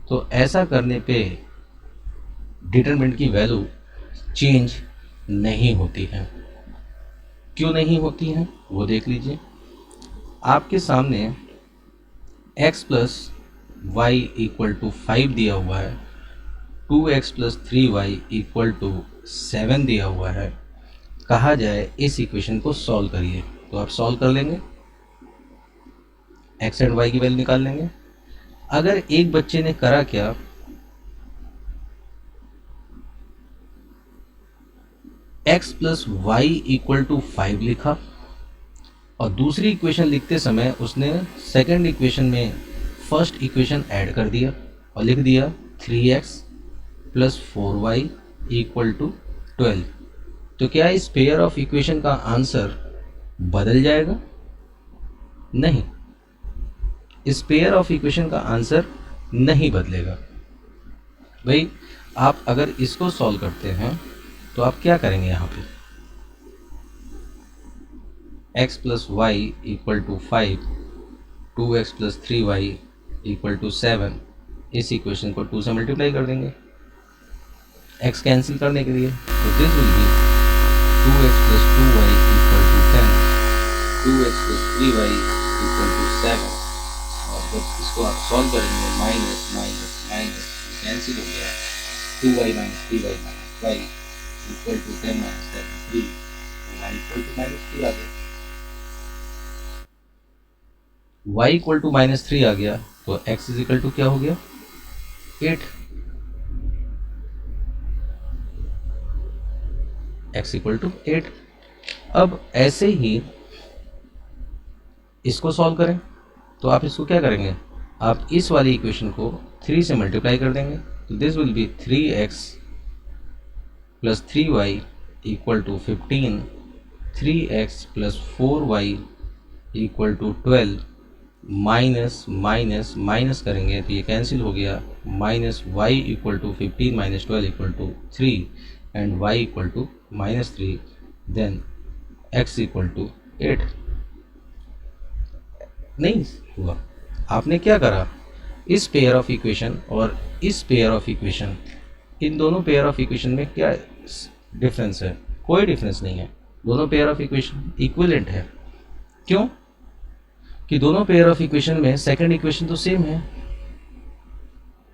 तो ऐसा करने पे डिटरमिनेंट की वैल्यू चेंज नहीं होती है। क्यों नहीं होती हैं वो देख लीजिए। आपके सामने x plus Y equal to 5 दिया हुआ है, 2x plus 3y equal to 7 दिया हुआ है। कहा जाए इस इक्वेशन को सॉल्व करिए, तो आप सॉल्व कर लेंगे, x एंड y की वैल्यू निकाल लेंगे। अगर एक बच्चे ने करा क्या, x plus Y equal to 5 लिखा और दूसरी इक्वेशन लिखते समय उसने सेकंड इक्वेशन में फर्स्ट इक्वेशन ऐड कर दिया और लिख दिया 3x plus 4y equal to 12। तो क्या इस पेयर ऑफ इक्वेशन का आंसर बदल जाएगा? नहीं, इस पेयर ऑफ इक्वेशन का आंसर नहीं बदलेगा। भाई आप अगर इसको सॉल्व करते हैं तो आप क्या करेंगे, यहाँ पे x plus Y equal to 5, 2x plus 3y equal to 7, इस इक्वेशन को 2 से मल्टीप्लाई कर देंगे x कैंसिल करने के लिए। तो this will be 2x plus 2y equal to 10, 2x plus 3y equal to 7, और जब इसको आप सॉल्व करेंगे माइनस माइनस माइनस कैंसिल हो गया, 2y minus 3y minus y equal to 10 minus 7 3, y equal to minus 3 आ गया। y इक्वल टू माइनस 3 आ गया तो x इज इक्वल टू क्या हो गया, 8। x equal to 8। अब ऐसे ही इसको सॉल्व करें तो आप इसको क्या करेंगे, आप इस वाली इक्वेशन को 3 से मल्टीप्लाई कर देंगे, तो this will be 3x plus 3y equal to 15, 3x plus 4y equal to 12, minus minus minus करेंगे तो ये कैंसिल हो गया, minus Y equal to 15 minus 12 equal to 3 and Y equal to -3, then x equal to 8। नहीं हुआ। आपने क्या करा, इस पेयर ऑफ इक्वेशन और इस पेयर ऑफ इक्वेशन, इन दोनों पेयर ऑफ इक्वेशन में क्या डिफरेंस है? कोई डिफरेंस नहीं है। दोनों पेयर ऑफ इक्वेशन इक्विवेलेंट है। क्यों? कि दोनों पेयर ऑफ इक्वेशन में सेकंड इक्वेशन तो सेम है,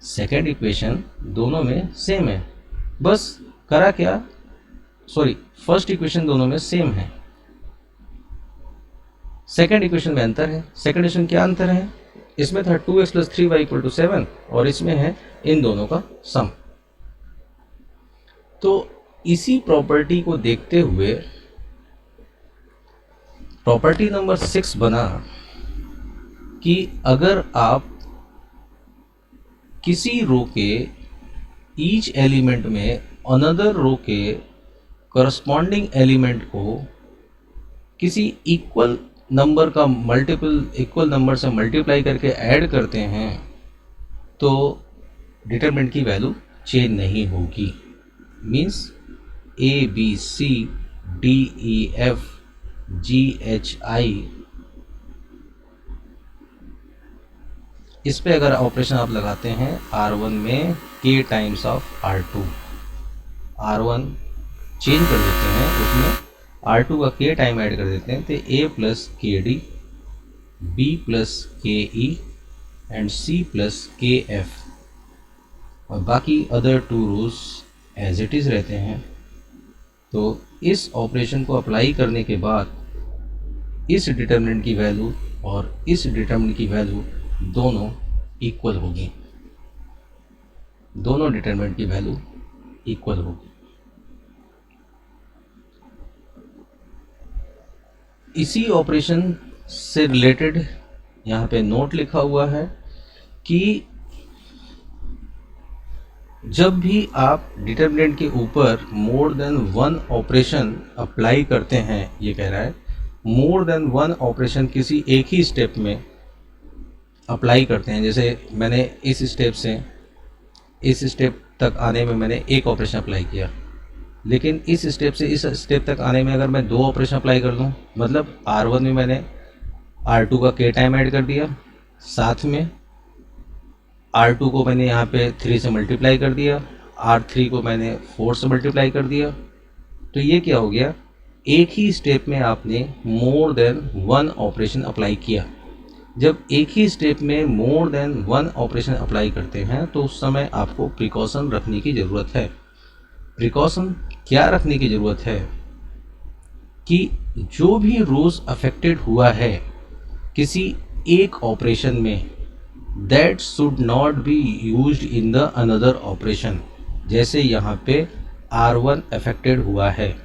सेकंड इक्वेशन दोनों में सेम है। बस करा क्या, सॉरी, फर्स्ट इक्वेशन दोनों में सेम है, सेकंड इक्वेशन में अंतर है। सेकंड इक्वेशन क्या अंतर है? इसमें था 2x plus 3y equal to 7 और इसमें है इन दोनों का सम। तो इसी प्रॉपर्टी को देखते हुए प्रॉपर्टी नंबर 6 बना कि अगर आप किसी रो के ईच एलिमेंट में अनदर रो के करस्पॉन्डिंग एलिमेंट को किसी इक्वल नंबर का इक्वल नंबर से मल्टीप्लाई करके ऐड करते हैं तो डिटरमिनेंट की वैल्यू चेंज नहीं होगी। मीन्स ABCDEF GHI, इस पे अगर ऑपरेशन आप लगाते हैं R1 में K times of R2, R1 change कर देते हैं, उसमें R2 का K टाइम ऐड कर देते हैं तो A plus KD, B plus KE and C plus KF, और बाकी other 2 rules as it is रहते हैं। तो इस ऑपरेशन को अप्लाई करने के बाद इस डिटरमिनेंट की वैल्यू और इस डिटरमिनेंट की वैल्यू दोनों इक्वल होगी, दोनों डिटरमिनेंट की वैल्यू इक्वल होगी। इसी ऑपरेशन से रिलेटेड यहाँ पे नोट लिखा हुआ है कि जब भी आप डिटरमिनेंट के ऊपर मोर देन 1 ऑपरेशन अप्लाई करते हैं, ये कह रहा है मोर देन 1 ऑपरेशन किसी एक ही स्टेप में अप्लाई करते हैं, जैसे मैंने इस स्टेप से इस स्टेप तक आने में मैंने एक ऑपरेशन अप्लाई किया, लेकिन इस स्टेप से इस स्टेप तक आने में अगर मैं 2 ऑपरेशन अप्लाई कर दूं, मतलब R1 में मैंने R2 का K टाइम ऐड कर दिया, साथ में R2 को मैंने यहाँ पे 3 से मल्टीप्लाई कर दिया, R3 को मैंने 4 से मल्टीप्लाई कर दिया, तो ये क्या हो गया, एक ही स्टेप में आपने मोर देन 1 ऑपरेशन अप्लाई किया। जब एक ही स्टेप में मोर देन 1 ऑपरेशन अप्लाई करते हैं तो उस समय आपको प्रिकॉशन रखने की ज़रूरत है। प्रिकॉशन क्या रखने की ज़रूरत है कि जो भी रोज अफेक्टेड हुआ है किसी एक ऑपरेशन में, that should not be used in the another operation. जैसे यहाँ पे R1 अफेक्टेड हुआ है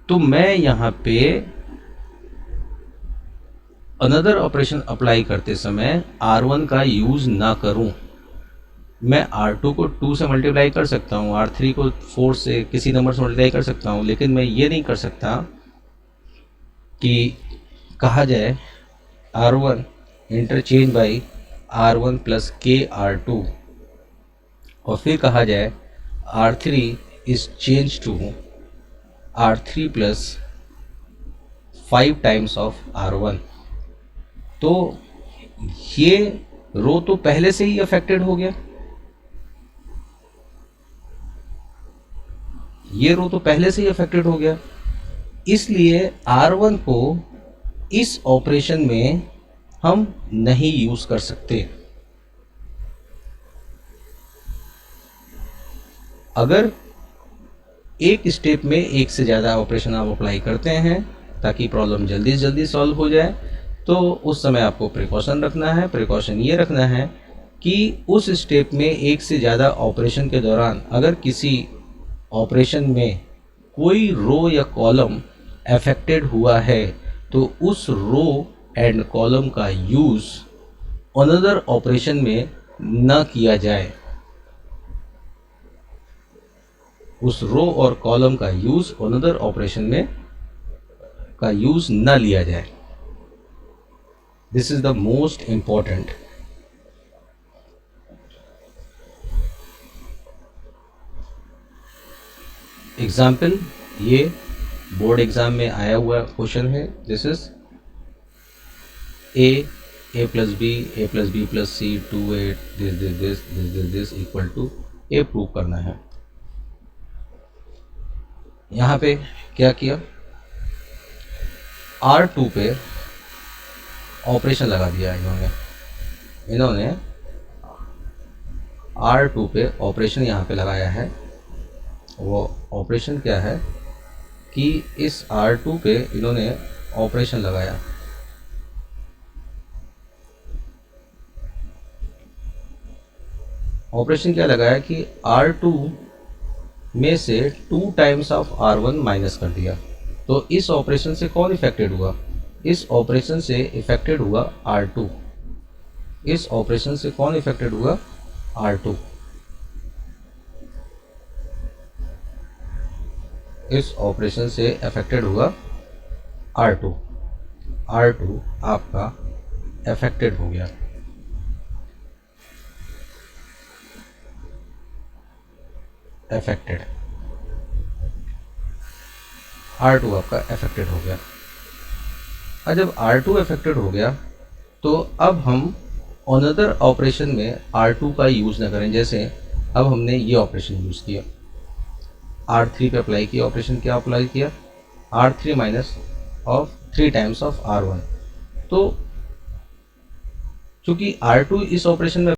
तो मैं यहाँ पे अनदर ऑपरेशन अप्लाई करते समय R1 का यूज ना करूं। मैं R2 को 2 से मल्टीप्लाई कर सकता हूं, R3 को 4 से किसी नंबर से मल्टीप्लाई कर सकता हूं, लेकिन मैं ये नहीं कर सकता कि कहा जाए R1 interchange by R1 plus KR2 और फिर कहा जाए R3 is change to R3 plus 5 times of R1। तो ये रो तो पहले से ही अफेक्टेड हो गया, ये रो तो पहले से ही अफेक्टेड हो गया, इसलिए R1 को इस ऑपरेशन में हम नहीं यूज कर सकते। अगर एक स्टेप में एक से ज़्यादा ऑपरेशन आप अप्लाई करते हैं ताकि प्रॉब्लम जल्दी से जल्दी सॉल्व हो जाए, तो उस समय आपको प्रिकॉशन रखना है। प्रिकॉशन ये रखना है कि उस स्टेप में एक से ज़्यादा ऑपरेशन के दौरान अगर किसी ऑपरेशन में कोई रो या कॉलम अफेक्टेड हुआ है तो उस रो एंड कॉलम का यूज़ अनदर ऑपरेशन में न किया जाए। उस रो और कॉलम का यूज़ अनदर ऑपरेशन में का यूज़ न लिया जाए। This is the most important. Example, ये बोर्ड एग्ज़ाम में आया हुआ क्वेश्चन है। This is A plus B plus C two A this equal to A prove करना है। यहाँ पे क्या किया, R2 पे ऑपरेशन लगा दिया इन्होंने R2 पे ऑपरेशन यहाँ पे लगाया है। वो ऑपरेशन क्या है कि इस R2 पे इन्होंने ऑपरेशन लगाया। ऑपरेशन क्या लगाया कि R2 में से 2 टाइम्स ऑफ R1 माइनस कर दिया। तो इस ऑपरेशन से कौन इफेक्टेड हुआ, इस ऑपरेशन से इफेक्टेड हुआ R2। इस ऑपरेशन से कौन इफेक्टेड हुआ, R2। इस ऑपरेशन से अफेक्टेड हुआ R2। R2 आपका अफेक्टेड हो गया। अफेक्टेड, R2 आपका अफेक्टेड हो गया। और जब R2 अफेक्टेड हो गया तो अब हम अनदर ऑपरेशन में R2 का यूज़ ना करें। जैसे अब हमने ये ऑपरेशन यूज़ किया, R3 पे अप्लाई किया। ऑपरेशन क्या अप्लाई किया, R3 minus of 3 times of R1। तो चूंकि R2 इस ऑपरेशन में